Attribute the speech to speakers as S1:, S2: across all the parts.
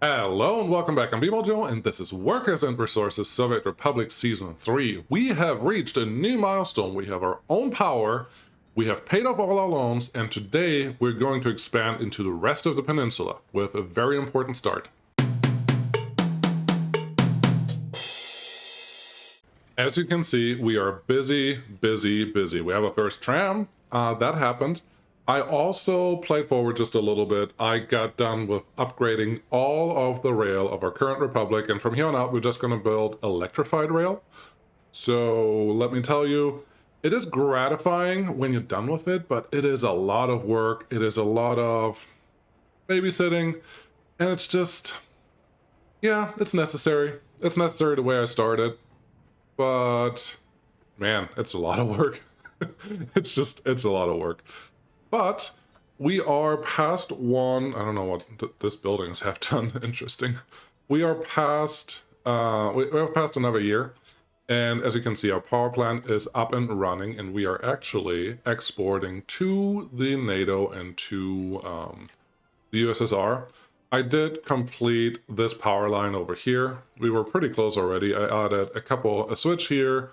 S1: Hello and welcome back. I'm Joe, and this is Workers and Resources Soviet Republic Season 3. We have reached a new milestone. We have our own power, we have paid off all our loans, and today we're going to expand into the rest of the peninsula with a very important start. As you can see, we are busy. We have a first tram. That happened. I also played forward just a little bit. I got done with upgrading all of the rail of our current republic, and from here on out, we're just going to build electrified rail. So let me tell you, it is gratifying when you're done with it, but it is a lot of work. It is a lot of babysitting, and it's just, yeah, it's necessary. It's necessary the way I started. But man, it's a lot of work. It's a lot of work. But we are past one. I don't know what this buildings have done. Interesting. We are past. We have passed another year, and as you can see, our power plant is up and running, and we are actually exporting to the NATO and to the USSR. I did complete this power line over here. We were pretty close already. I added a switch here,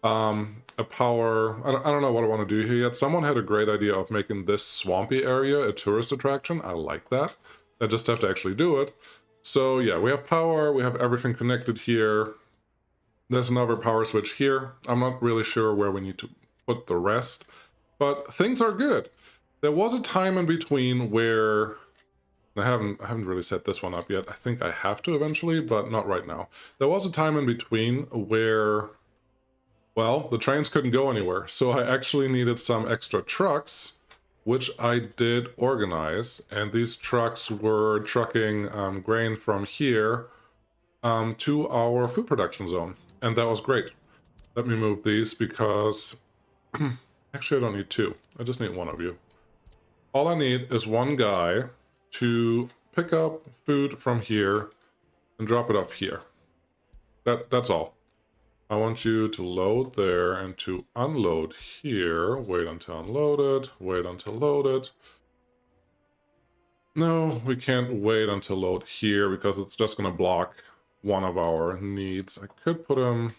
S1: a power. I don't know what I want to do here yet. Someone had a great idea of making this swampy area a tourist attraction. I like that. I just have to actually do it. So yeah, we have power. We have everything connected here. There's another power switch here. I'm not really sure where we need to put the rest, but things are good. There was a time in between where I haven't really set this one up yet. I think I have to eventually, but not right now. There was a time in between where, well, the trains couldn't go anywhere, so I actually needed some extra trucks, which I did organize, and these trucks were trucking grain from here to our food production zone, and that was great. Let me move these because actually I don't need two. I just need one of you. All I need is one guy to pick up food from here and drop it off here. That's all. I want you to load there and to unload here. Wait until unloaded. Wait until loaded. No, we can't wait until load here because it's just going to block one of our needs. I could put him...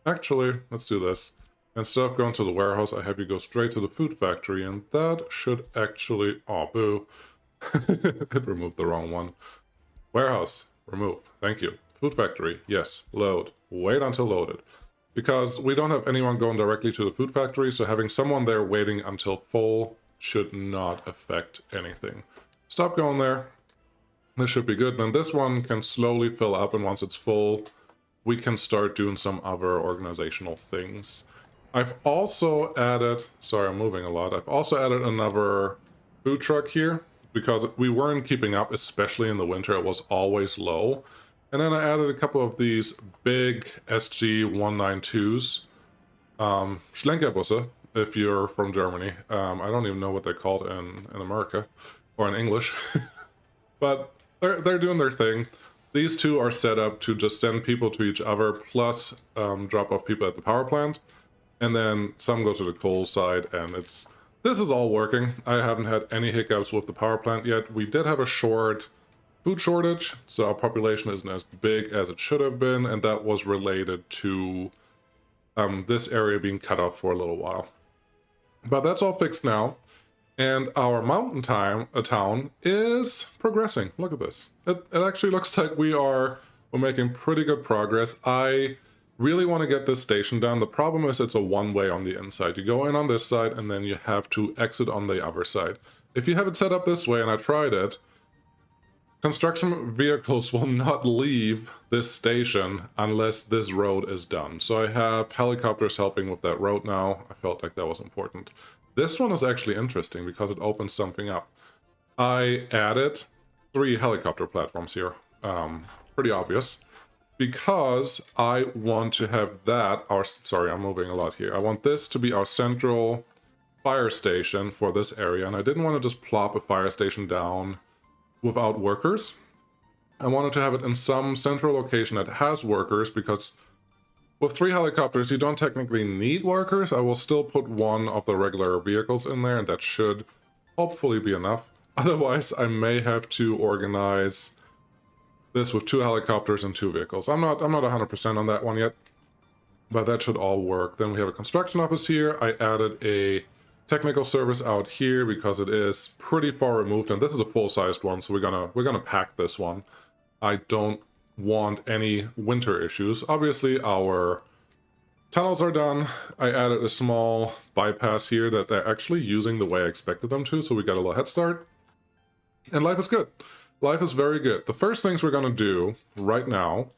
S1: Actually, let's do this. Instead of going to the warehouse, I have you go straight to the food factory, and that should actually... Oh, boo. It removed the wrong one. Warehouse, removed. Thank you. Food factory, yes. Load. Wait until loaded. Because we don't have anyone going directly to the food factory, so having someone there waiting until full should not affect anything. Stop going there. This should be good. Then this one can slowly fill up, and once it's full, we can start doing some other organizational things. I've also added... Sorry, I'm moving a lot. I've also added another food truck here, because we weren't keeping up, especially in the winter. It was always low. And then I added a couple of these big SG-192s, Schlenkerbusse, if you're from Germany. I don't even know what they're called in America, or in English. But they're doing their thing. These two are set up to just send people to each other, plus drop off people at the power plant. And then some go to the coal side, and this is all working. I haven't had any hiccups with the power plant yet. We did have a food shortage, so our population isn't as big as it should have been, and that was related to this area being cut off for a little while. But that's all fixed now, and our mountain town is progressing. Look at this. It actually looks like we're making pretty good progress. I really want to get this station done. The problem is it's a one-way on the inside. You go in on this side, and then you have to exit on the other side. If you have it set up this way, and I tried it, construction vehicles will not leave this station unless this road is done. So I have helicopters helping with that road now. I felt like that was important. This one is actually interesting because it opens something up. I added 3 helicopter platforms here. Pretty obvious. Because I want to have that, sorry, I'm moving a lot here. I want this to be our central fire station for this area, and I didn't want to just plop a fire station down without workers. I wanted to have it in some central location that has workers, because with 3 helicopters, you don't technically need workers. I will still put one of the regular vehicles in there, and that should hopefully be enough. Otherwise, I may have to organize this with 2 helicopters and 2 vehicles. I'm not 100% on that one yet, but that should all work. Then we have a construction office here. I added a technical service out here because it is pretty far removed, and this is a full-sized one, so we're gonna pack this one. I don't want any winter issues. Obviously, our tunnels are done. I added a small bypass here that they're actually using the way I expected them to, so we got a little head start. And life is good. Life is very good. The first things we're gonna do right now,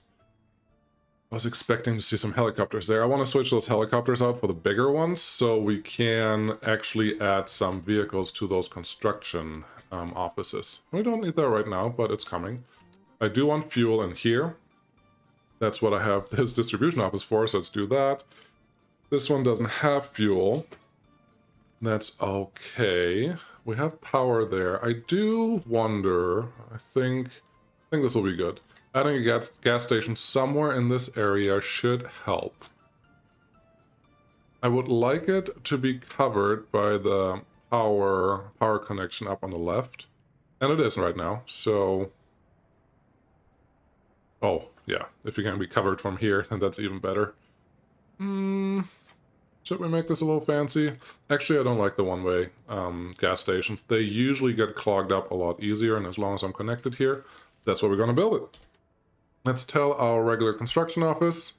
S1: I was expecting to see some helicopters there. I want to switch those helicopters out for the bigger ones so we can actually add some vehicles to those construction offices. We don't need that right now, but it's coming. I do want fuel in here. That's what I have this distribution office for, so let's do that. This one doesn't have fuel. That's okay. We have power there. I do wonder, I think this will be good. Adding a gas station somewhere in this area should help. I would like it to be covered by the power connection up on the left. And it isn't right now, so... Oh, yeah. If you can be covered from here, then that's even better. Should we make this a little fancy? Actually, I don't like the one-way gas stations. They usually get clogged up a lot easier, and as long as I'm connected here, that's what we're going to build it. Let's tell our regular construction office,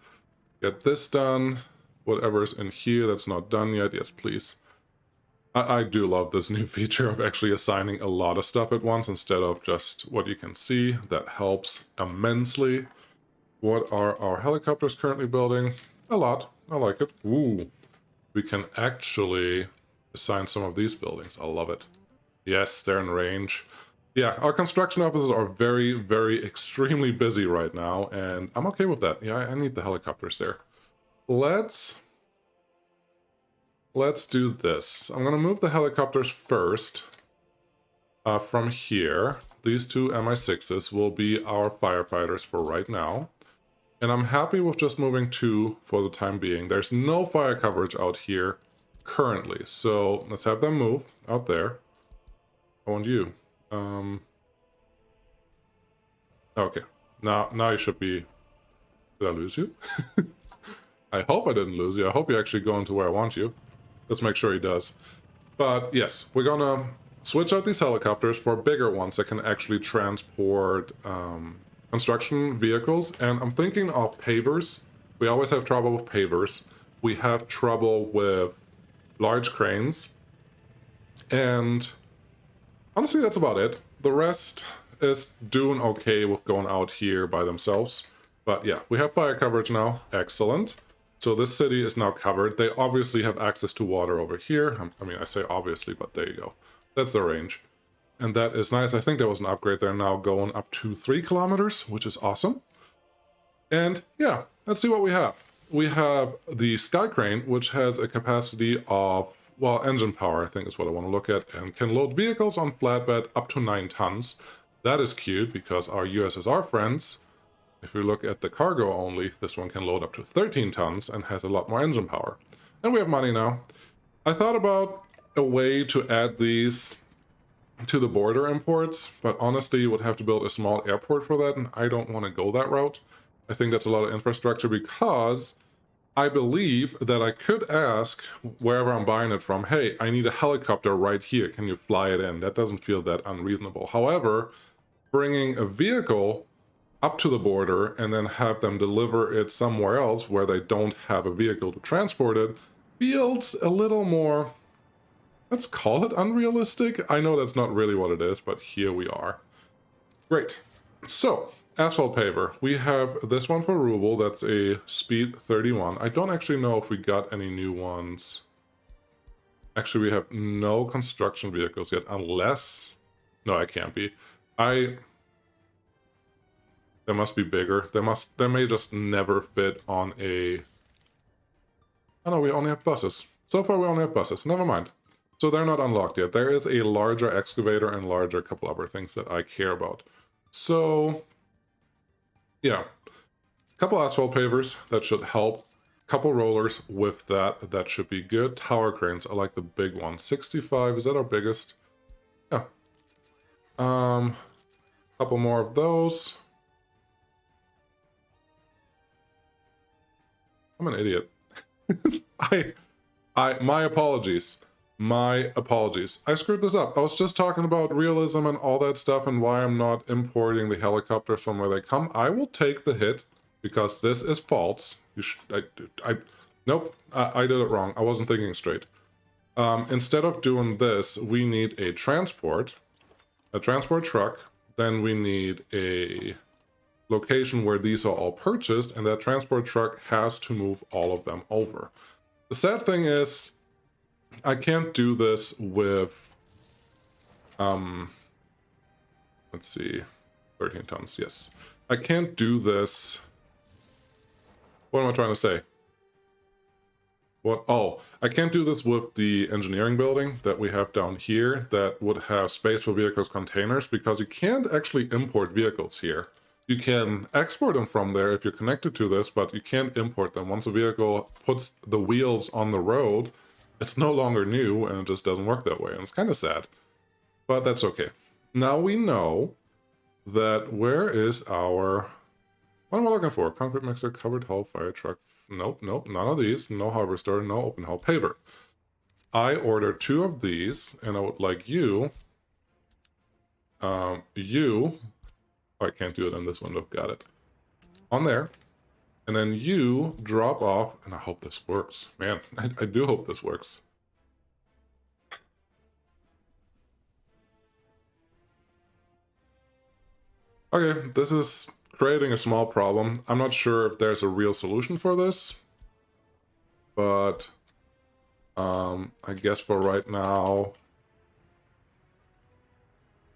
S1: get this done. Whatever's in here that's not done yet, yes, please. I do love this new feature of actually assigning a lot of stuff at once instead of just what you can see. That helps immensely. What are our helicopters currently building? A lot. I like it. Ooh. We can actually assign some of these buildings. I love it. Yes, they're in range. Yeah, our construction offices are very, very extremely busy right now, and I'm okay with that. Yeah, I need the helicopters there. Let's do this. I'm gonna move the helicopters first from here. These 2 Mi6s will be our firefighters for right now. And I'm happy with just moving 2 for the time being. There's no fire coverage out here currently, so let's have them move out there. I want you. Okay. Now you should be... Did I lose you? I hope I didn't lose you. I hope you're actually going to where I want you. Let's make sure he does. But yes, we're gonna switch out these helicopters for bigger ones that can actually transport construction vehicles. And I'm thinking of pavers. We always have trouble with pavers. We have trouble with large cranes. And honestly, that's about it. The rest is doing okay with going out here by themselves. But yeah, we have fire coverage now. Excellent. So this city is now covered. They obviously have access to water over here. I mean, I say obviously, but there you go. That's their range. And that is nice. I think there was an upgrade there now going up to 3 kilometers, which is awesome. And yeah, let's see what we have. We have the Sky Crane, which has a capacity of, well, engine power, I think is what I want to look at, and can load vehicles on flatbed up to 9 tons. That is cute because our USSR friends, if we look at the cargo only, this one can load up to 13 tons and has a lot more engine power. And we have money now. I thought about a way to add these to the border imports, but honestly, you would have to build a small airport for that, and I don't want to go that route. I think that's a lot of infrastructure because I believe that I could ask wherever I'm buying it from, hey, I need a helicopter right here. Can you fly it in? That doesn't feel that unreasonable. However, bringing a vehicle up to the border and then have them deliver it somewhere else where they don't have a vehicle to transport it feels a little more, let's call it unrealistic. I know that's not really what it is, but here we are. Great. So, asphalt paver. We have this one for ruble. That's a speed 31. I don't actually know if we got any new ones. Actually, we have no construction vehicles yet, unless... No, it can't be. They must be bigger. They may just never fit on a... Oh no, we only have buses. So far we only have buses. Never mind. So they're not unlocked yet. There is a larger excavator and larger couple other things that I care about. So, yeah. Couple asphalt pavers, that should help. Couple rollers with that, that should be good. Tower cranes, I like the big one. 65, is that our biggest? Yeah. Couple more of those. I'm an idiot. My apologies. My apologies. I screwed this up. I was just talking about realism and all that stuff and why I'm not importing the helicopters from where they come. I will take the hit because this is false. Nope, I did it wrong. I wasn't thinking straight. Instead of doing this, we need a transport truck. Then we need a location where these are all purchased, and that transport truck has to move all of them over. The sad thing is, I can't do this with, let's see, 13 tons, yes. I can't do this, what am I trying to say? I can't do this with the engineering building that we have down here that would have space for vehicles containers, because you can't actually import vehicles here. You can export them from there if you're connected to this, but you can't import them. Once a vehicle puts the wheels on the road, it's no longer new, and it just doesn't work that way, and it's kind of sad. But that's okay. Now we know that where is our... What am I looking for? Concrete mixer, covered hull, fire truck. Nope, none of these. No harvester, no open hull paver. I ordered 2 of these, and I would like you... Oh, I can't do it in this window. Got it. On there. And then you drop off, and I hope this works. Man, I do hope this works. Okay, this is creating a small problem. I'm not sure if there's a real solution for this, but I guess for right now,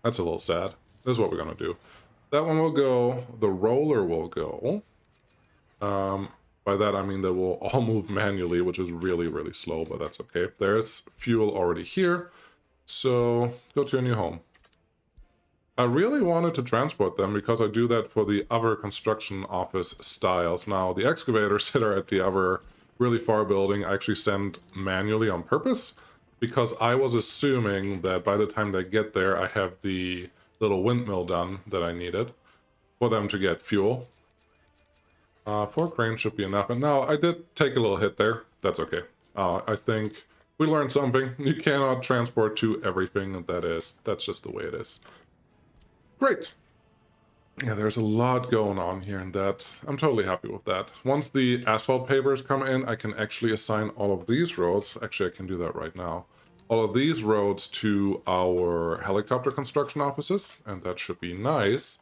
S1: that's a little sad. This is what we're gonna do. That one will go, the roller will go. By that I mean they will all move manually, which is really, really slow, but that's okay. There's fuel already here, so go to your new home. I really wanted to transport them because I do that for the other construction office styles. Now, the excavators that are at the other really far building I actually send manually on purpose, because I was assuming that by the time they get there, I have the little windmill done that I needed for them to get fuel. 4 cranes should be enough. And now I did take a little hit there. That's okay. I think we learned something. You cannot transport to everything, and that's just the way it is. Great. Yeah, there's a lot going on here, and that I'm totally happy with that. Once the asphalt pavers come in, I can actually assign all of these roads. Actually, I can do that right now. All of these roads to our helicopter construction offices, and that should be nice.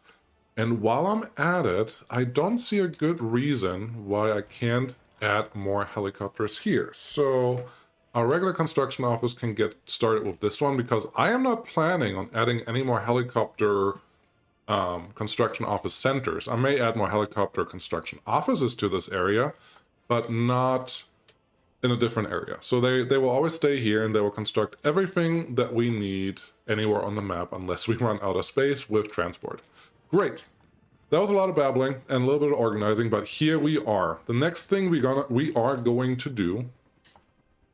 S1: And while I'm at it, I don't see a good reason why I can't add more helicopters here. So our regular construction office can get started with this one, because I am not planning on adding any more helicopter construction office centers. I may add more helicopter construction offices to this area, but not in a different area. So they will always stay here, and they will construct everything that we need anywhere on the map unless we run out of space with transport. Great. That was a lot of babbling and a little bit of organizing, but here we are. The next thing we are going to do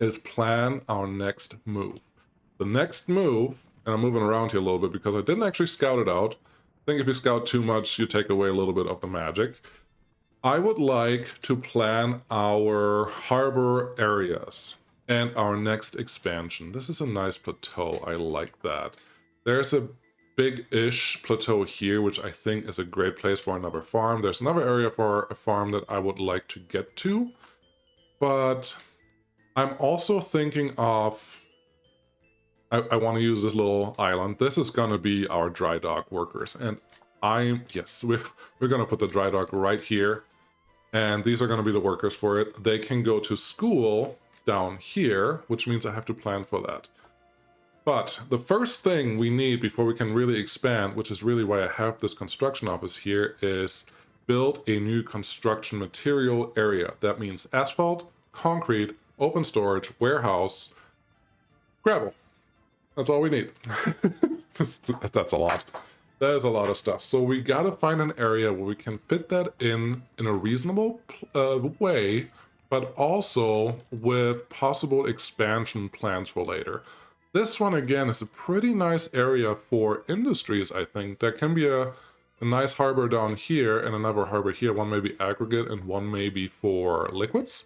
S1: is plan our next move. The next move, and I'm moving around here a little bit because I didn't actually scout it out. I think if you scout too much, you take away a little bit of the magic. I would like to plan our harbor areas and our next expansion. This is a nice plateau. I like that. There's a big-ish plateau here, which I think is a great place for another farm. There's another area for a farm that I would like to get to, but I'm also thinking of... I want to use this little island. This is going to be our dry dock workers, and yes, we're going to put the dry dock right here, and these are going to be the workers for it. They can go to school down here, which means I have to plan for that. But the first thing we need before we can really expand, which is really why I have this construction office here, is build a new construction material area. That means asphalt, concrete, open storage, warehouse, gravel. That's all we need. That's a lot. That is a lot of stuff. So we got to find an area where we can fit that in a reasonable way, but also with possible expansion plans for later. This one, again, is a pretty nice area for industries, I think. That can be a a nice harbor down here and another harbor here. One may be aggregate and one may be for liquids.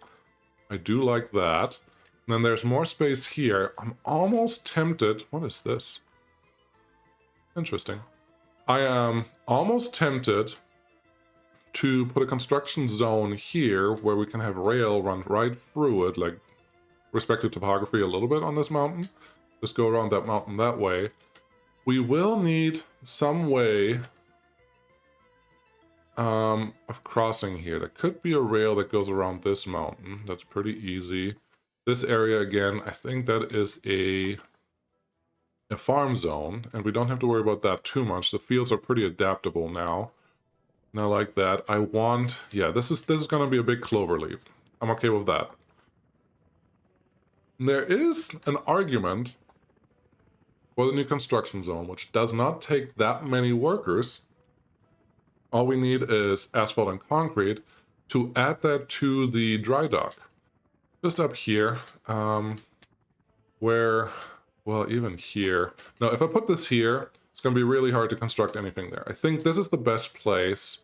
S1: I do like that. And then there's more space here. I'm almost tempted. What is this? Interesting. I am almost tempted to put a construction zone here where we can have rail run right through it, like respective topography a little bit on this mountain. Just go around that mountain that way. We will need some way of crossing here. There could be a rail that goes around this mountain. That's pretty easy. This area, again, I think that is a farm zone, and we don't have to worry about that too much. The fields are pretty adaptable now. And I like that. I want... yeah, this is going to be a big clover leaf. I'm okay with that. There is an argument for the new construction zone, which does not take that many workers. All we need is asphalt and concrete to add that to the dry dock. Just up here, where, well, even here. Now, if I put this here, it's going to be really hard to construct anything there. I think this is the best place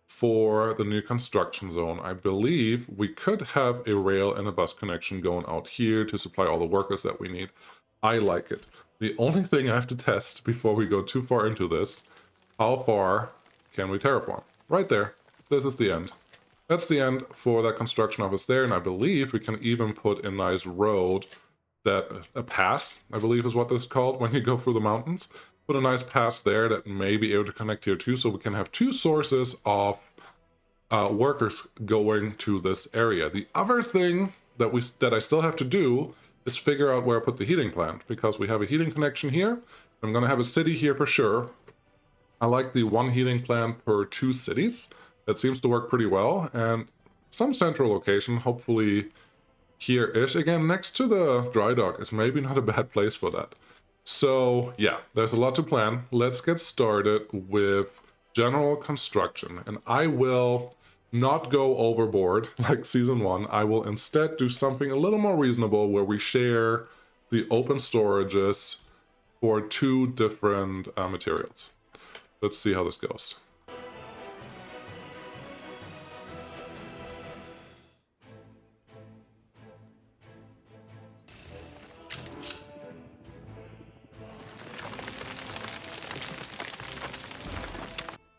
S1: for the new construction zone. I believe we could have a rail and a bus connection going out here to supply all the workers that we need. I like it. The only thing I have to test before we go too far into this, how far can we terraform? Right there. This is the end. That's the end for that construction office there, and I believe we can even put a nice road that, a pass, I believe is what this is called when you go through the mountains. Put a nice pass there that may be able to connect here too, so we can have two sources of workers going to this area. The other thing that I still have to do is figure out where I put the heating plant, because we have a heating connection here. I'm going to have a city here for sure. I like the one heating plant per 2 cities. That seems to work pretty well, and some central location, hopefully here-ish. Again, next to the dry dock is maybe not a bad place for that. So yeah, there's a lot to plan. Let's get started with general construction, and I will not go overboard like Season 1. I will instead do something a little more reasonable where we share the open storages for 2 different materials. Let's see how this goes.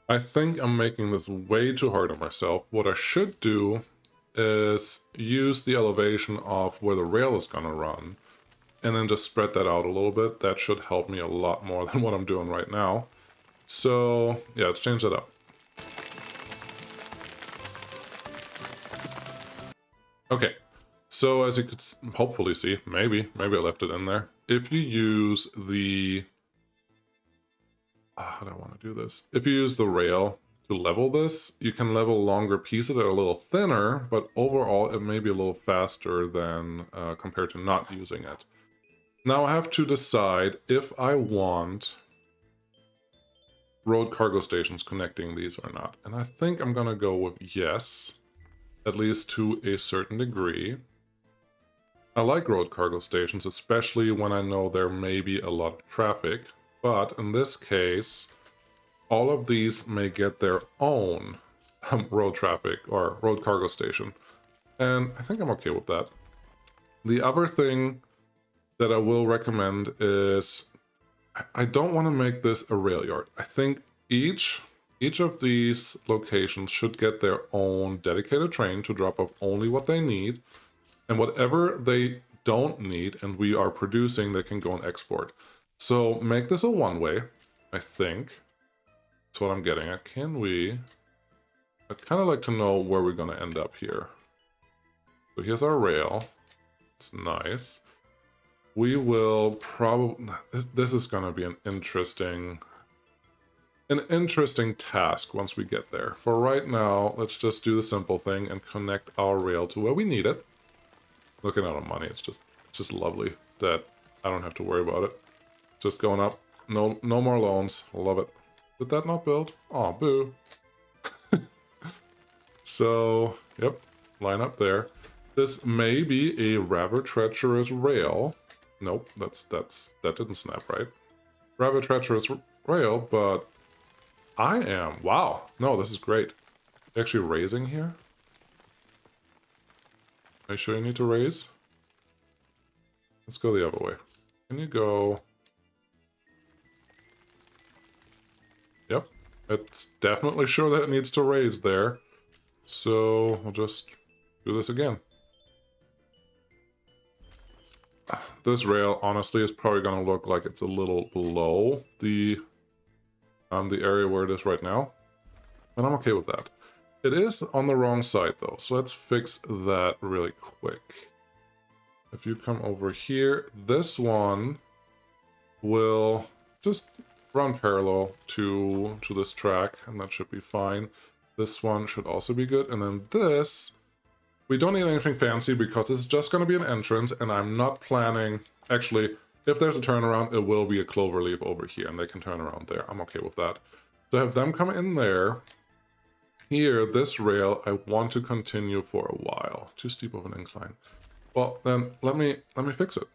S1: I think I'm making this way too hard on myself. What I should do is use the elevation of where the rail is going to run and then just spread that out a little bit. That should help me a lot more than what I'm doing right now. So yeah, let's change that up. Okay, so as you could hopefully see, maybe I left it in there. If you use the... how do I want to do this? If you use the rail to level this, you can level longer pieces that are a little thinner, but overall it may be a little faster than compared to not using it. Now I have to decide if I want road cargo stations connecting these or not. And I think I'm going to go with yes, at least to a certain degree. I like road cargo stations, especially when I know there may be a lot of traffic. But in this case, all of these may get their own road traffic or road cargo station. And I think I'm okay with that. The other thing that I will recommend is I don't want to make this a rail yard. I think each of these locations should get their own dedicated train to drop off only what they need. And whatever they don't need and we are producing, they can go and export. So make this a one-way, I think. That's what I'm getting at. Can we... I'd kind of like to know where we're going to end up here. So here's our rail. It's nice. We will probably... This is going to be an interesting task once we get there. For right now, let's just do the simple thing and connect our rail to where we need it. Looking at our money, it's just lovely that I don't have to worry about it. Just going up. No more loans. I love it. Did that not build? Aw, boo. So, yep, line up there. This may be a rather treacherous rail. Nope, that didn't snap right. Rather treacherous rail, but I am. Wow. No, this is great. Actually raising here? Are you sure you need to raise? Let's go the other way. Can you go... Yep. It's definitely sure that it needs to raise there. So we'll just do this again. This rail, honestly, is probably going to look like it's a little below the area where it is right now. And I'm okay with that. It is on the wrong side, though, so let's fix that really quick. If you come over here, this one will just run parallel to this track, and that should be fine. This one should also be good, and then this... We don't need anything fancy because it's just going to be an entrance, and I'm not planning... Actually, if there's a turnaround, it will be a clover leaf over here, and they can turn around there. I'm okay with that. So have them come in there. Here, this rail, I want to continue for a while. Too steep of an incline. Well, then let me fix it.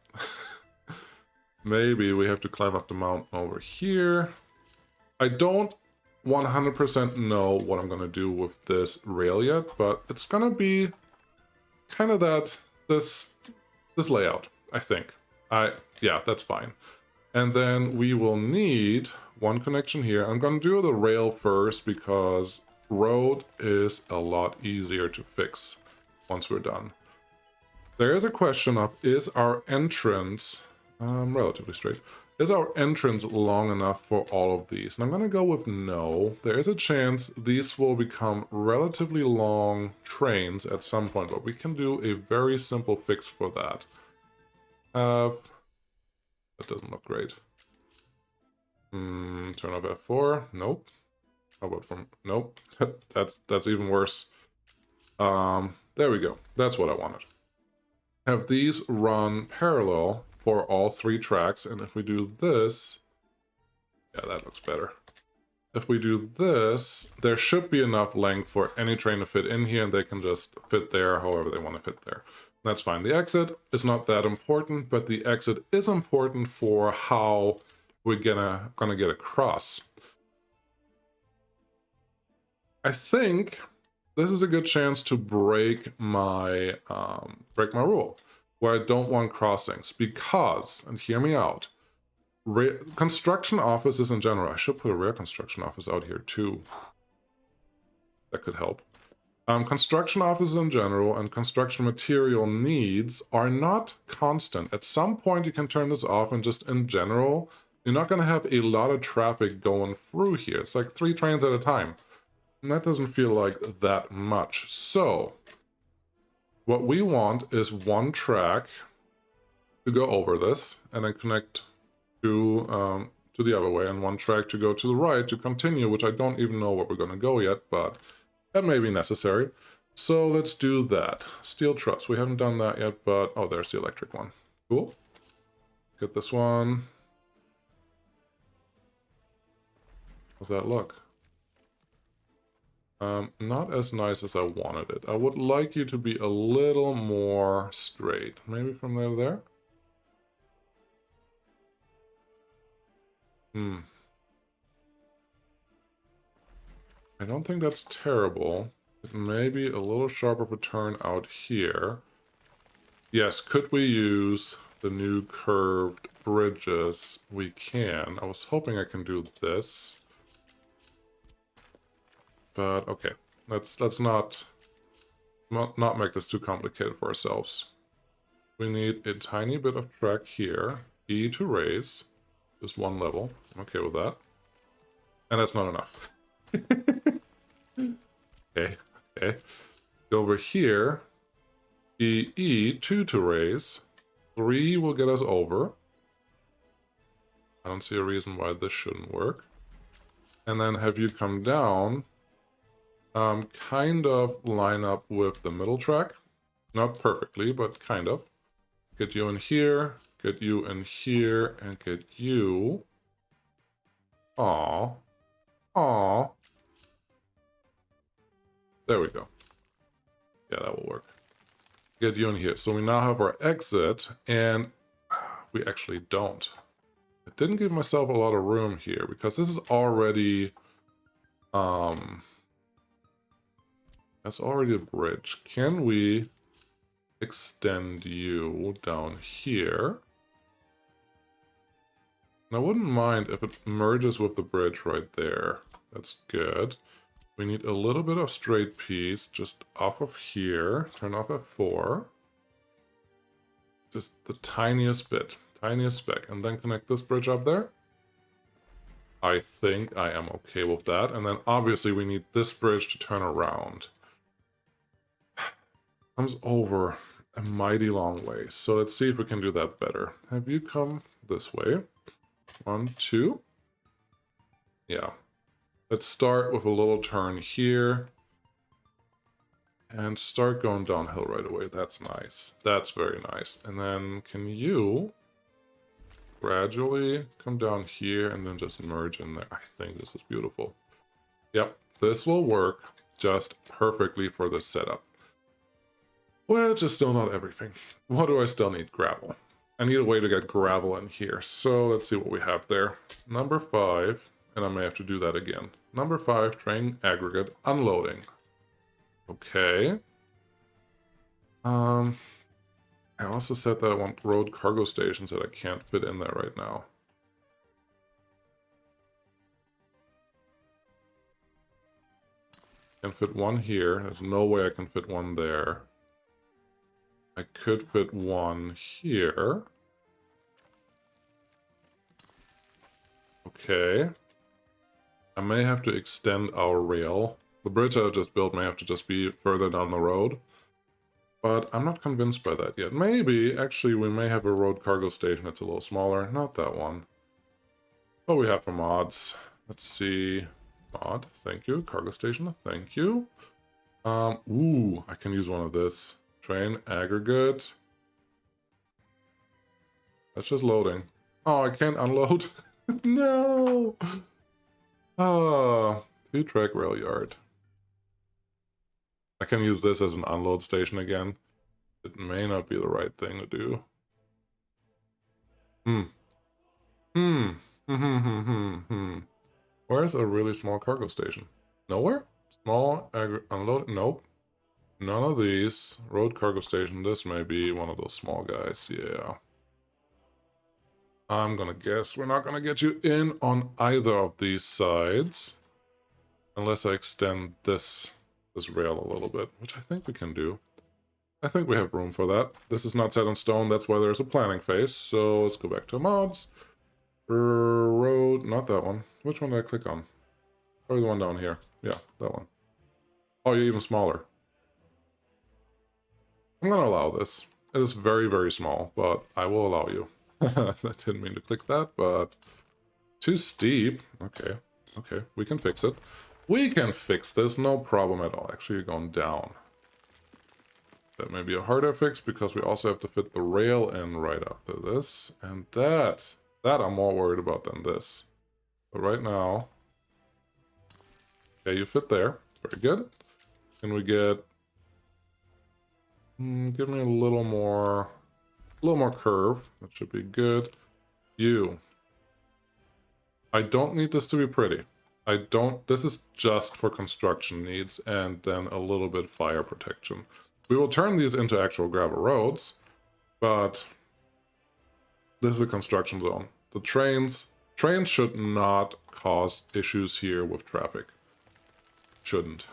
S1: Maybe we have to climb up the mountain over here. I don't 100% know what I'm going to do with this rail yet, but it's going to be kind of this layout, I think. Yeah, that's fine. And then we will need one connection here. I'm going to do the rail first because road is a lot easier to fix once we're done. There is a question of, is our entrance relatively straight? Is our entrance long enough for all of these? And I'm going to go with no. There is a chance these will become relatively long trains at some point, but we can do a very simple fix for that. That doesn't look great. Turn off F4. Nope. How about from... Nope. That's even worse. There we go. That's what I wanted. Have these run parallel for all 3 tracks, and if we do this... Yeah, that looks better. If we do this, there should be enough length for any train to fit in here, and they can just fit there however they want to fit there. That's fine. The exit is not that important, but the exit is important for how we're gonna get across. I think this is a good chance to break my rule, where I don't want crossings, because, and hear me out, construction offices in general, I should put a rare construction office out here too. That could help. Construction offices in general and construction material needs are not constant. At some point you can turn this off, and just in general, you're not going to have a lot of traffic going through here. It's like 3 trains at a time. And that doesn't feel like that much. So, what we want is one track to go over this, and then connect to the other way, and one track to go to the right to continue, which I don't even know where we're going to go yet, but that may be necessary. So let's do that. Steel truss. We haven't done that yet, but... Oh, there's the electric one. Cool. Get this one. How's that look? Not as nice as I wanted it. I would like you to be a little more straight. Maybe from there to there? I don't think that's terrible. It may be a little sharper of a turn out here. Yes, could we use the new curved bridges? We can. I was hoping I can do this. But okay, let's not make this too complicated for ourselves. We need a tiny bit of track here. E to raise. Just one level. I'm okay with that. And that's not enough. Okay. Go over here. E, 2 to raise. 3 will get us over. I don't see a reason why this shouldn't work. And then have you come down. Kind of line up with the middle track. Not perfectly, but kind of. Get you in here. Get you in here. And get you... Aww. There we go. Yeah, that will work. Get you in here. So we now have our exit, and we actually don't. I didn't give myself a lot of room here, because this is already That's already a bridge. Can we extend you down here? And I wouldn't mind if it merges with the bridge right there. That's good. We need a little bit of straight piece just off of here. Turn off F4. Just the tiniest bit. Tiniest speck. And then connect this bridge up there. I think I am okay with that. And then obviously we need this bridge to turn around. Comes over a mighty long way. So let's see if we can do that better. Have you come this way? 1, 2. Yeah. Let's start with a little turn here. And start going downhill right away. That's nice. That's very nice. And then can you gradually come down here and then just merge in there? I think this is beautiful. Yep, this will work just perfectly for this setup. Which is still not everything. What do I still need? Gravel. I need a way to get gravel in here. So let's see what we have there. Number 5, and I may have to do that again. Number 5, train aggregate unloading. Okay. I also said that I want road cargo stations that I can't fit in there right now. Can fit one here. There's no way I can fit one there. I could fit one here. Okay. I may have to extend our rail. The bridge I just built may have to just be further down the road. But I'm not convinced by that yet. Maybe, actually, we may have a road cargo station that's a little smaller. Not that one. What we have for mods. Let's see. Mod, thank you. Cargo station, thank you. Ooh, I can use one of this. Train aggregate. That's just loading. Oh, I can't unload. No! Ah, 2-track rail yard. I can use this as an unload station again. It may not be the right thing to do. Where's a really small cargo station? Nowhere? Small unload? Nope. None of these. Road cargo station. This may be one of those small guys. Yeah. I'm gonna guess we're not gonna get you in on either of these sides. Unless I extend this rail a little bit, which I think we can do. I think we have room for that. This is not set in stone, that's why there's a planning phase. So let's go back to mods. Road, not that one. Which one did I click on? Probably the one down here. Yeah, that one. Oh, you're even smaller. I'm gonna allow this. It is very, very small, but I will allow you. I didn't mean to click that, but too steep. Okay, okay, we can fix it. We can fix this, no problem at all. Actually, you're going down. That may be a harder fix because we also have to fit the rail in right after this. And that I'm more worried about than this. But right now, okay, you fit there. Very good. Can we get... give me a little more curve. That should be good. You. I don't need this to be pretty. This is just for construction needs and then a little bit fire protection. We will turn these into actual gravel roads, but this is a construction zone. The trains should not cause issues here with traffic. Shouldn't.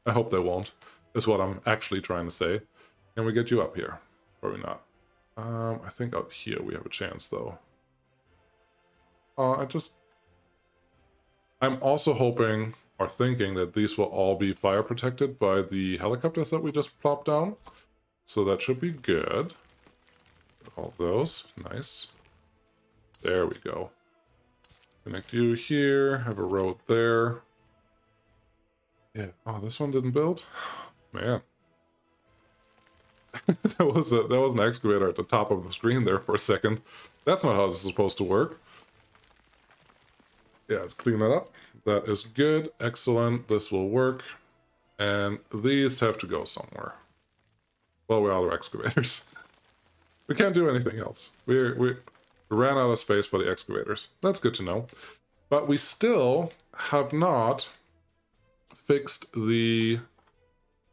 S1: I hope they won't, is what I'm actually trying to say. Can we get you up here? Probably not. I think out here we have a chance, though. I'm also hoping or thinking that these will all be fire protected by the helicopters that we just plopped down. So that should be good. All of those. Nice. There we go. Connect you here. Have a road there. Yeah. Oh, this one didn't build? Man. That was an excavator at the top of the screen there for a second. That's not how this is supposed to work. Yeah, let's clean that up. That is good. Excellent. This will work. And these have to go somewhere. Well, we're out of excavators. We can't do anything else. We ran out of space for the excavators. That's good to know. But we still have not fixed the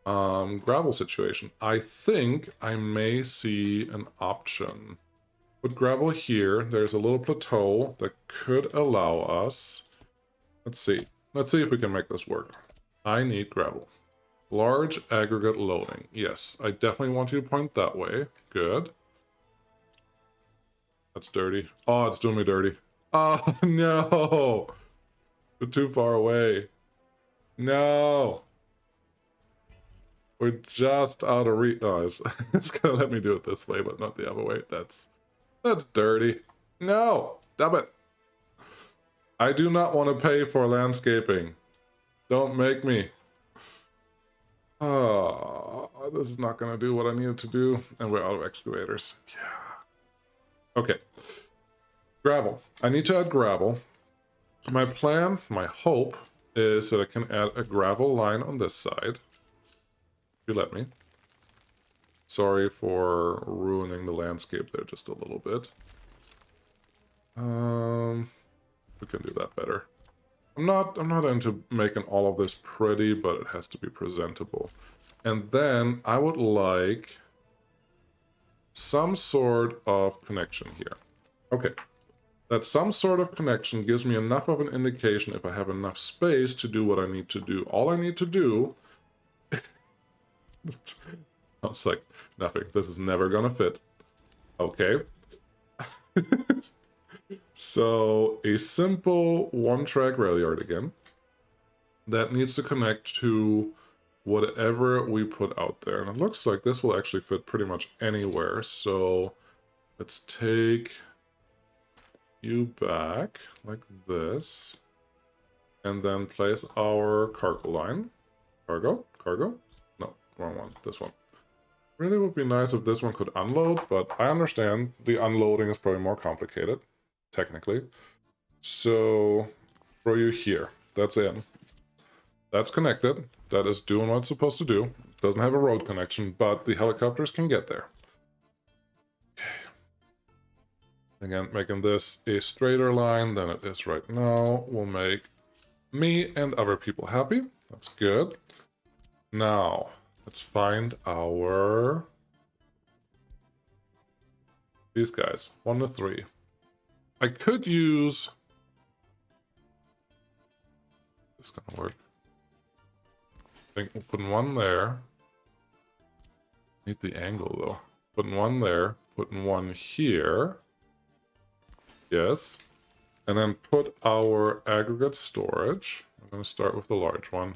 S1: gravel situation. I think I may see an option. Put gravel here. There's a little plateau that could allow us. Let's see. Let's see if we can make this work. I need gravel. Large aggregate loading. Yes, I definitely want you to point that way. Good. That's dirty. Oh, it's doing me dirty. Oh, no. We're too far away. No. We're just out of reach. Oh, it's gonna let me do it this way, but not the other way. That's dirty. No. Damn it. I do not want to pay for landscaping. Don't make me. Oh, this is not going to do what I needed to do. And we're out of excavators. Yeah. Okay. Gravel. I need to add gravel. My plan, my hope, is that I can add a gravel line on this side. If you let me. Sorry for ruining the landscape there just a little bit. We can do that better. I'm not into making all of this pretty, but it has to be presentable. And then I would like some sort of connection here. Okay. That some sort of connection gives me enough of an indication if I have enough space to do what I need to do. All I need to do... I was like, nothing. This is never gonna fit. Okay. So, a simple one-track rail yard again. That needs to connect to whatever we put out there. And it looks like this will actually fit pretty much anywhere. So, let's take you back like this. And then place our cargo line. Cargo? No, wrong one. This one. Really would be nice if this one could unload, but I understand the unloading is probably more complicated, technically. So, throw you here. That's in. That's connected. That is doing what it's supposed to do. Doesn't have a road connection, but the helicopters can get there. Okay. Again, making this a straighter line than it is right now will make me and other people happy. That's good. Now, let's find our... these guys. 1 to 3. I could use... this is gonna work. I think we'll put one there. Need the angle though. Putting one there, putting one here. Yes. And then put our aggregate storage. I'm gonna start with the large one.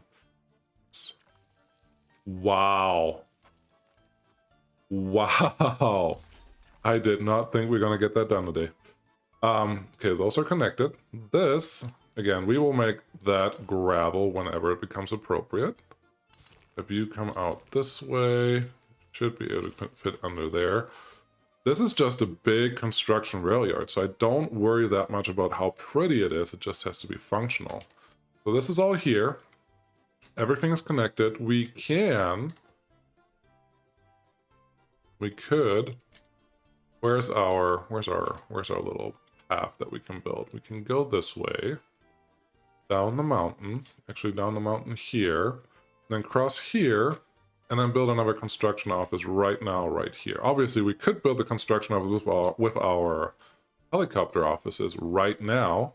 S1: Wow. Wow. I did not think we are gonna get that done today. Okay, those are connected. This, again, we will make that gravel whenever it becomes appropriate. If you come out this way, should be able to fit under there. This is just a big construction rail yard, so I don't worry that much about how pretty it is. It just has to be functional. So this is all here. Everything is connected. We could. Where's our little path that we can build? We can go this way, down the mountain. Actually, down the mountain here. Then cross here, and then build another construction office right now, right here. Obviously, we could build the construction office with our helicopter offices right now,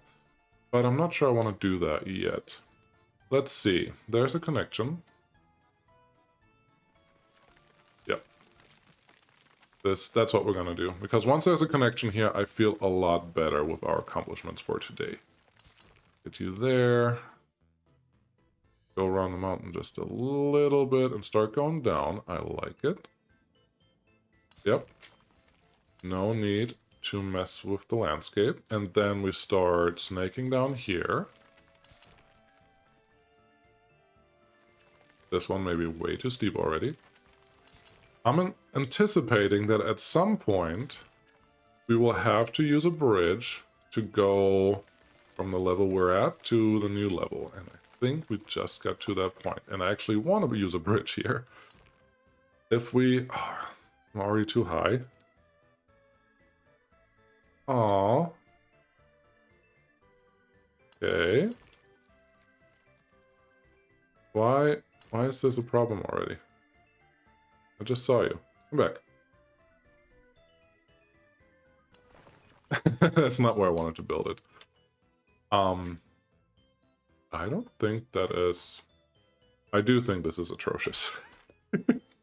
S1: but I'm not sure I want to do that yet. Let's see. There's a connection. Yep. That's what we're going to do. Because once there's a connection here, I feel a lot better with our accomplishments for today. Get you there. Go around the mountain just a little bit and start going down. I like it. Yep. No need to mess with the landscape. And then we start snaking down here. This one may be way too steep already. I'm anticipating that at some point we will have to use a bridge to go from the level we're at to the new level. And I think we just got to that point. And I actually want to use a bridge here. If we... oh, I'm already too high. Aww. Okay. Why is this a problem already? I just saw you. Come back. That's not where I wanted to build it. I don't think that is... I do think this is atrocious.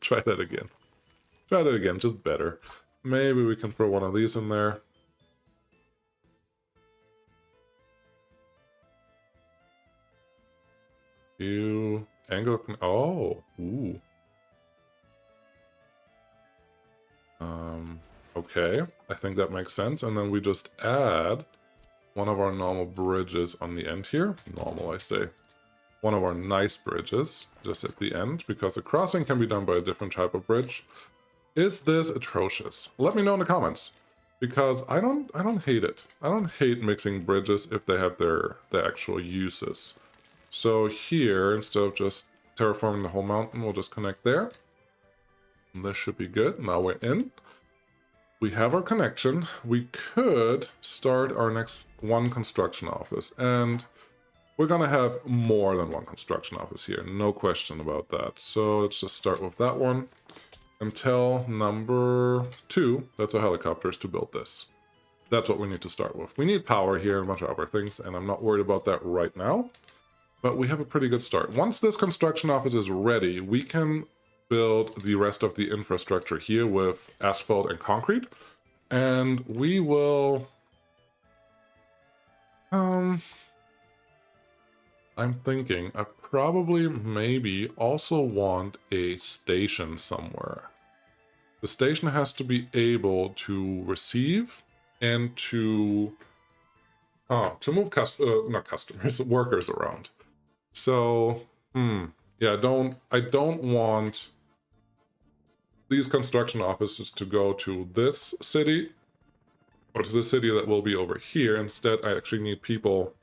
S1: Try that again. Try that again, just better. Maybe we can throw one of these in there. You... Angle... Oh! Ooh. Okay. I think that makes sense. And then we just add one of our normal bridges on the end here. Normal, I say. One of our nice bridges just at the end, because the crossing can be done by a different type of bridge. Is this atrocious? Let me know in the comments, because I don't hate it. I don't hate mixing bridges if they have their actual uses. So here, instead of just terraforming the whole mountain, we'll just connect there. And this should be good. Now we're in. We have our connection. We could start our next one construction office, and we're gonna have more than one construction office here, no question about that. So let's just start with that one and tell number 2, that's our helicopters, to build this. That's what we need to start with. We need power here and a bunch of other things, and I'm not worried about that right now, but we have a pretty good start. Once this construction office is ready, we can build the rest of the infrastructure here with asphalt and concrete, and we will... I'm thinking I probably maybe also want a station somewhere. The station has to be able to receive and to move not customers, workers around. So, yeah, I don't want these construction offices to go to this city or to the city that will be over here. Instead, I actually need people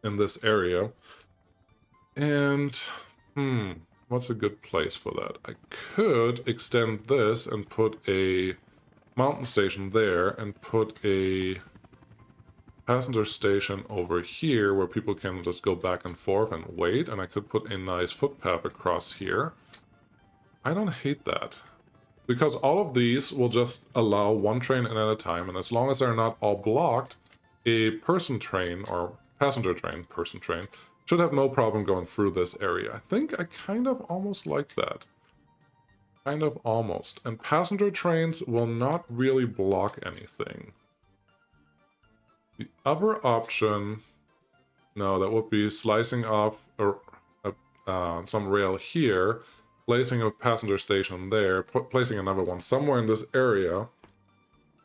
S1: in this area. And, what's a good place for that? I could extend this and put a mountain station there and put a passenger station over here where people can just go back and forth and wait, and I could put a nice footpath across here. I don't hate that, because all of these will just allow one train in at a time, and as long as they're not all blocked, a person train or passenger train, person train, should have no problem going through this area. I think I kind of almost like that. Kind of almost. And passenger trains will not really block anything. The other option... No, that would be slicing off some rail here, placing a passenger station there, placing another one somewhere in this area,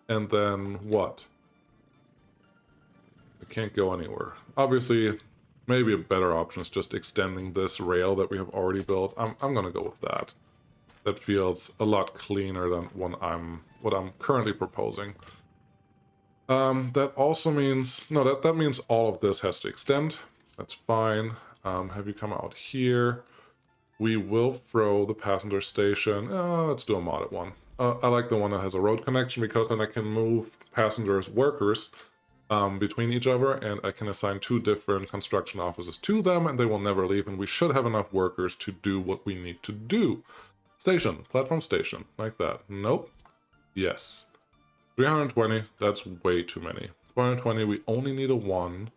S1: and then what? It can't go anywhere. Obviously, maybe a better option is just extending this rail that we have already built. I'm gonna go with that. That feels a lot cleaner than what I'm currently proposing. That also means... No, that means all of this has to extend. That's fine. Have you come out here? We will throw the passenger station. Let's do a modded one. I like the one that has a road connection, because then I can move passengers, workers, between each other, and I can assign 2 different construction offices to them, and they will never leave, and we should have enough workers to do what we need to do. Station, platform station, like that. Nope. Yes. 320, that's way too many. 420, we only need a 1.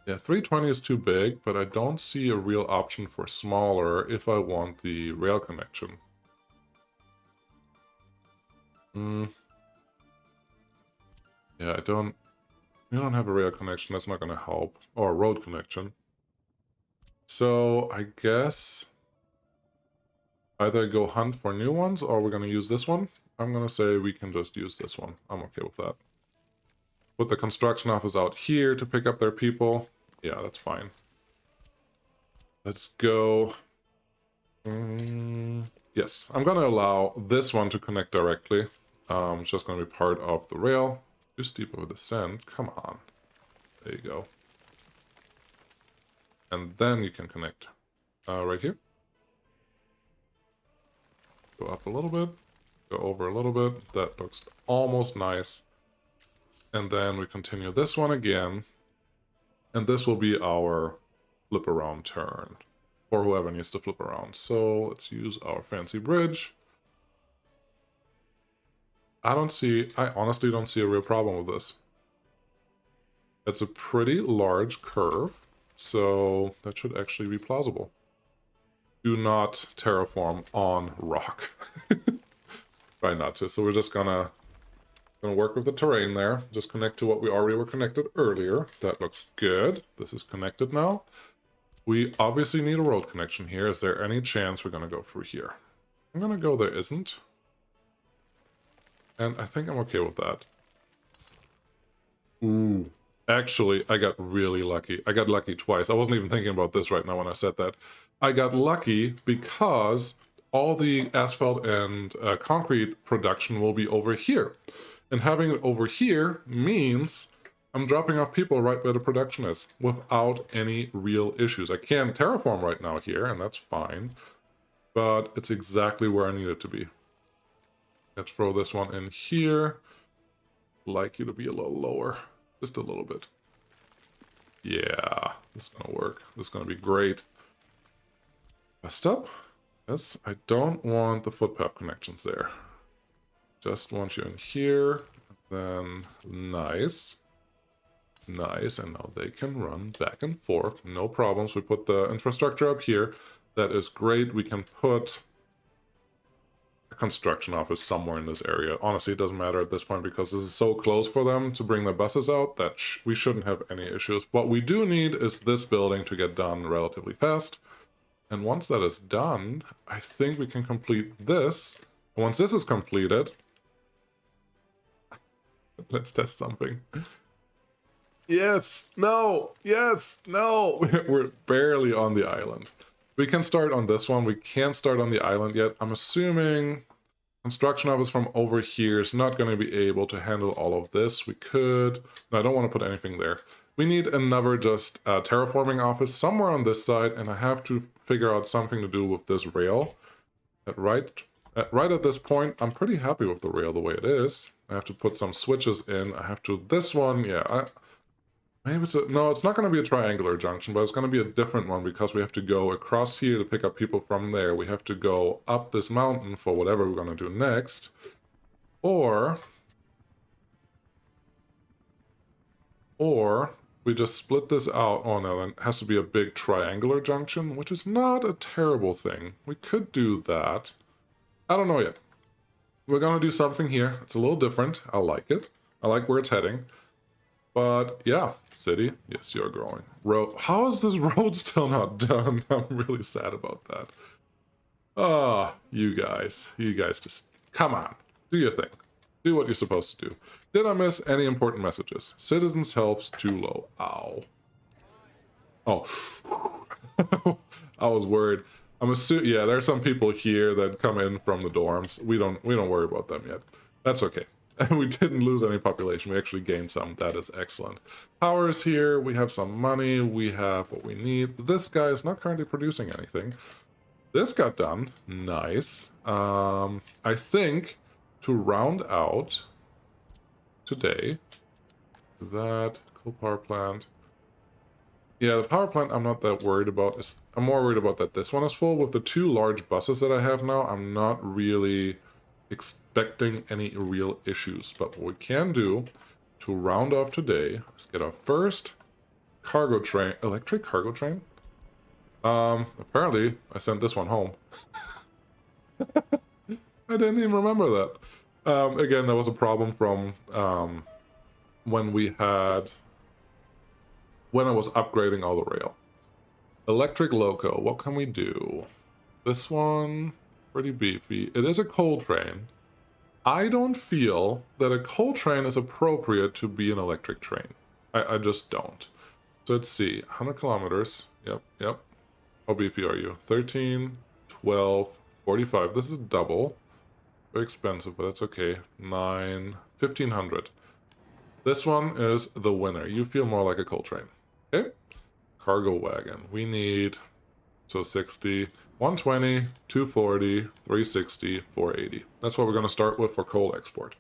S1: Yeah, 320 is too big, but I don't see a real option for smaller if I want the rail connection. Yeah, we don't have a rail connection, that's not gonna help. Or a road connection. So, I guess either go hunt for new ones, or we're gonna use this one. I'm gonna say we can just use this one. I'm okay with that. Put the construction office out here to pick up their people. Yeah, that's fine. Let's go. Yes, I'm gonna allow this one to connect directly. It's just gonna be part of the rail. Too steep of a descent. Come on. There you go. And then you can connect right here. Go up a little bit. Go over a little bit. That looks almost nice. And then we continue this one again. And this will be our flip around turn for whoever needs to flip around. So let's use our fancy bridge. I honestly don't see a real problem with this. It's a pretty large curve, so that should actually be plausible. Do not terraform on rock. Try not to. So we're just gonna work with the terrain there. Just connect to what we already were connected earlier. That looks good. This is connected now. We obviously need a road connection here. Is there any chance we're gonna go through here? I'm gonna go there isn't. And I think I'm okay with that. Ooh. Actually, I got really lucky. I got lucky twice. I wasn't even thinking about this right now when I said that. I got lucky because all the asphalt and concrete production will be over here. And having it over here means I'm dropping off people right where the production is without any real issues. I can terraform right now here, and that's fine. But it's exactly where I need it to be. Let's throw this one in here. Like you to be a little lower. Just a little bit. Yeah, this is gonna work. This is gonna be great. Bust up. Yes, I don't want the footpath connections there. Just want you in here. Then nice. Nice, and now they can run back and forth. No problems. We put the infrastructure up here. That is great. We can put a construction office somewhere in this area. Honestly, it doesn't matter at this point because this is so close for them to bring their buses out that we shouldn't have any issues. What we do need is this building to get done relatively fast. And once that is done, I think we can complete this. And once this is completed, let's test something. Yes, no, yes, no. We're barely on the island. We can start on this one. We can't start on the island yet. I'm assuming construction office from over here is not going to be able to handle all of this. We could... No, I don't want to put anything there. We need another just terraforming office somewhere on this side, and I have to figure out something to do with this rail. Right at this point, I'm pretty happy with the rail the way it is. I have to put some switches in. I have to... This one, yeah, maybe it's no, it's not going to be a triangular junction, but it's going to be a different one because we have to go across here to pick up people from there. We have to go up this mountain for whatever we're going to do next. Or we just split this out. Oh no, it has to be a big triangular junction, which is not a terrible thing. We could do that. I don't know yet. We're going to do something here. It's a little different. I like it. I like where it's heading. But yeah, city, yes, you're growing. Road, how is this road still not done? I'm really sad about that. Ah, you guys just, come on, do your thing. Do what you're supposed to do. Did I miss any important messages? Citizens' health's too low. Ow. Oh, I was worried. I'm assuming, yeah, there's some people here that come in from the dorms. We don't worry about them yet. That's okay. And we didn't lose any population. We actually gained some. That is excellent. Power is here. We have some money. We have what we need. This guy is not currently producing anything. This got done. Nice. I think to round out today, that coal power plant. Yeah, the power plant I'm not that worried about. I'm more worried about that this one is full. With the two large buses that I have now, I'm not really expecting any real issues. But what we can do to round off today is get our first cargo train, electric cargo train. Apparently I sent this one home. I didn't even remember that. Again, that was a problem from when I was upgrading all the rail. Electric loco, what can we do? This one, pretty beefy. It is a coal train. I don't feel that a coal train is appropriate to be an electric train. I just don't. So let's see, 100 kilometers. Yep. How beefy are you? 13, 12, 45. This is double. Very expensive, but that's okay. 9, 1500. This one is the winner. You feel more like a coal train. Okay? Cargo wagon. We need, so 60, 120, 240, 360, 480. That's what we're going to start with for coal export.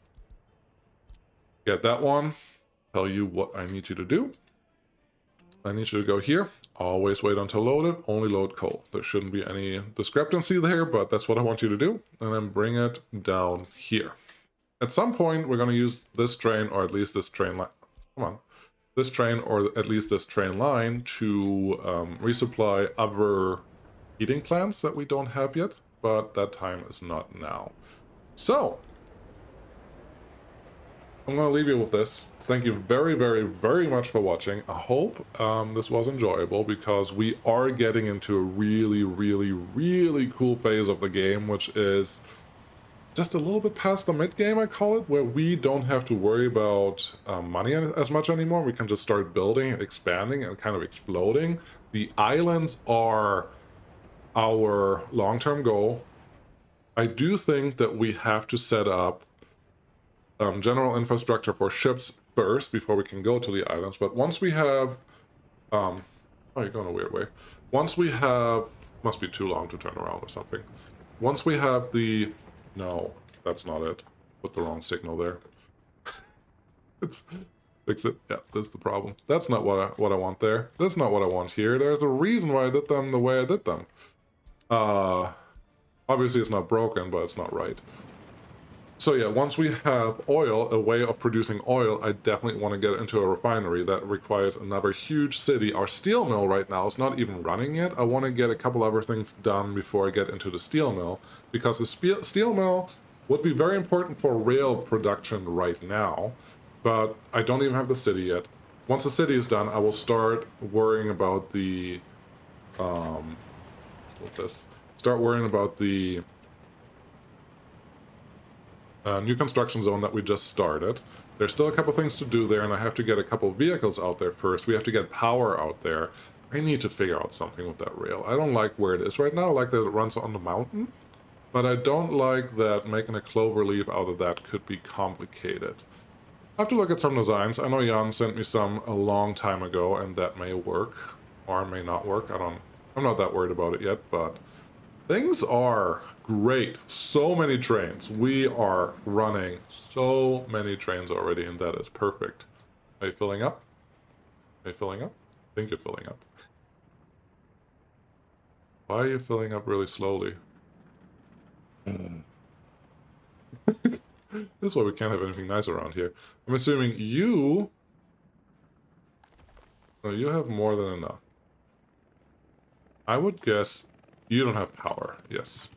S1: Get that one. Tell you what I need you to do. I need you to go here. Always wait until loaded. Only load coal. There shouldn't be any discrepancy there, but that's what I want you to do. And then bring it down here. At some point, we're going to use this train, or at least this train line. Come on. This train, or at least this train line, to resupply other heating plants that we don't have yet. But that time is not now. So, I'm going to leave you with this. Thank you very, very, very much for watching. I hope this was enjoyable, because we are getting into a really, really, really cool phase of the game, which is just a little bit past the mid-game, I call it, where we don't have to worry about money as much anymore. We can just start building, expanding, and kind of exploding. The islands are our long-term goal. I do think that we have to set up general infrastructure for ships first before we can go to the islands. But once we have oh, you're going a weird way. Once we have, must be too long to turn around or something. Once we have the, no, that's not it. Put the wrong signal there. It's fix it. Yeah, that's the problem. That's not what I want there. That's not what I want here. There's a reason why I did them the way I did them. Obviously it's not broken, but it's not right. So yeah, once we have oil, a way of producing oil, I definitely want to get into a refinery. That requires another huge city. Our steel mill right now is not even running yet. I want to get a couple other things done before I get into the steel mill, because the steel mill would be very important for rail production right now, but I don't even have the city yet. Once the city is done, I will start worrying about the start worrying about the new construction zone that we just started. There's still a couple things to do there, and I have to get a couple vehicles out there first. We have to get power out there. I need to figure out something with that rail. I don't like where it is right now. I like that it runs on the mountain, but I don't like that making a clover leaf out of that could be complicated. I have to look at some designs. I know Jan sent me some a long time ago, and that may work or may not work. I'm not that worried about it yet, but things are great. So many trains. We are running so many trains already, and that is perfect. Are you filling up? Are you filling up? I think you're filling up. Why are you filling up really slowly? This is why we can't have anything nice around here. I'm assuming you... Oh, you have more than enough. I would guess you don't have power. Yes.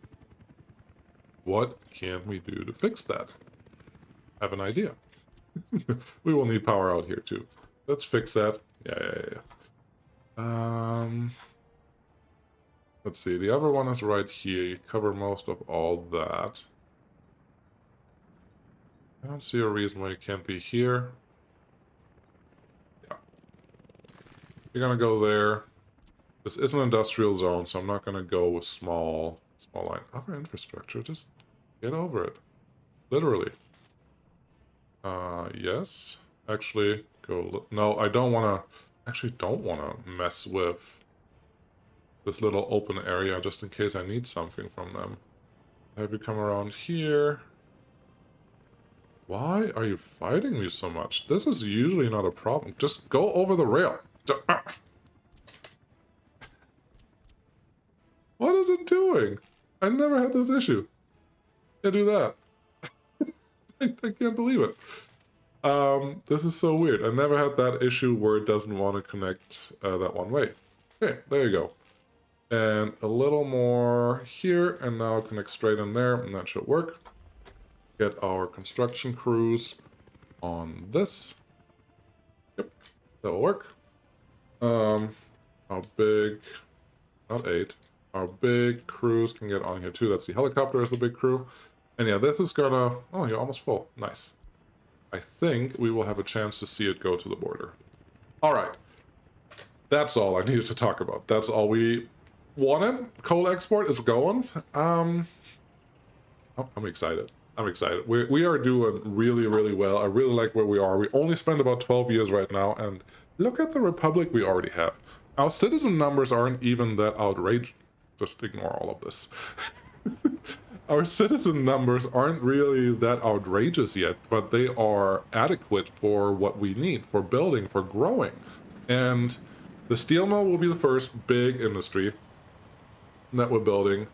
S1: What can we do to fix that? I have an idea. We will need power out here too. Let's fix that. Yeah. Let's see. The other one is right here. You cover most of all that. I don't see a reason why you can't be here. Yeah. You're gonna go there. This is an industrial zone, so I'm not gonna go with small line. Other infrastructure, just get over it. Literally. Yes. Actually, go... No, I don't wanna... Actually, don't wanna mess with this little open area, just in case I need something from them. Have you come around here? Why are you fighting me so much? This is usually not a problem. Just go over the rail. What is it doing? I never had this issue. Yeah, do that. I can't believe it. This is so weird. I never had that issue where it doesn't want to connect that one way. Okay, there you go. And a little more here, and now connect straight in there, and that should work. Get our construction crews on this. Yep, that'll work. How big? Not 8. Our big crews can get on here too. That's the helicopter as the big crew. And yeah, this is gonna... Oh, you're almost full. Nice. I think we will have a chance to see it go to the border. Alright. That's all I needed to talk about. That's all we wanted. Coal export is going. I'm excited. I'm excited. We are doing really, really well. I really like where we are. We only spend about 12 years right now, and look at the republic we already have. Our citizen numbers aren't even that outrageous. Just ignore all of this. Our citizen numbers aren't really that outrageous yet, but they are adequate for what we need, for building, for growing. And The steel mill will be the first big industry that we're building.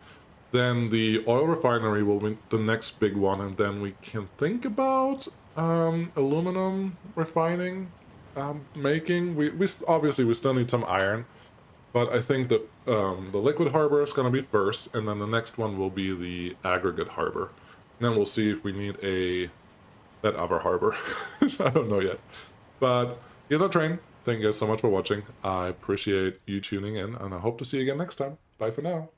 S1: Then the oil refinery will be the next big one, and then we can think about aluminum refining, making. Obviously we still need some iron, but I think that the liquid harbor is going to be first, and then the next one will be the aggregate harbor. And then we'll see if we need that other harbor. I don't know yet. But here's our train. Thank you guys so much for watching. I appreciate you tuning in, and I hope to see you again next time. Bye for now.